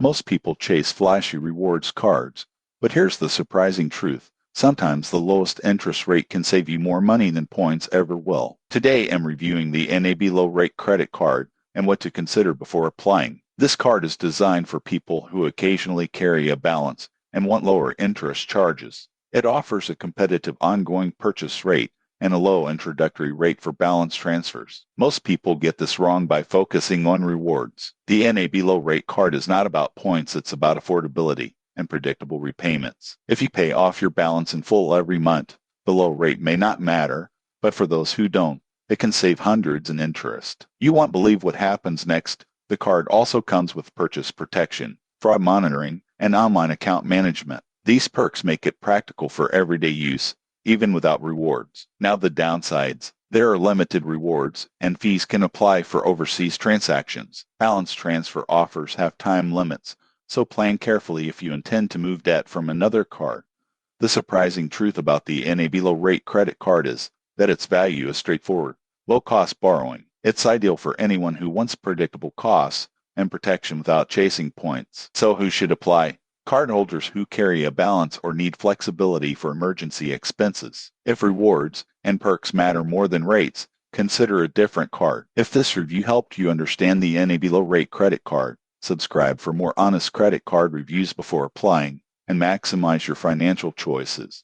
Most people chase flashy rewards cards, but here's the surprising truth. Sometimes the lowest interest rate can save you more money than points ever will. Today I'm reviewing the NAB Low Rate Credit Card and what to consider before applying. This card is designed for people who occasionally carry a balance and want lower interest charges. It offers a competitive ongoing purchase rate and a low introductory rate for balance transfers. Most people get this wrong by focusing on rewards. The NAB Low Rate Card is not about points, it's about affordability and predictable repayments. If you pay off your balance in full every month, the low rate may not matter, but for those who don't, it can save hundreds in interest. You won't believe what happens next. The card also comes with purchase protection, fraud monitoring, and online account management. These perks make it practical for everyday use, even without rewards. Now the downsides. There are limited rewards, and fees can apply for overseas transactions. Balance transfer offers have time limits, so plan carefully if you intend to move debt from another card. The surprising truth about the NAB Low Rate Credit Card is that its value is straightforward. Low-cost borrowing. It's ideal for anyone who wants predictable costs and protection without chasing points. So who should apply? Cardholders who carry a balance or need flexibility for emergency expenses. If rewards and perks matter more than rates, consider a different card. If this review helped you understand the NAB Low Rate Credit Card, subscribe for more honest credit card reviews before applying and maximize your financial choices.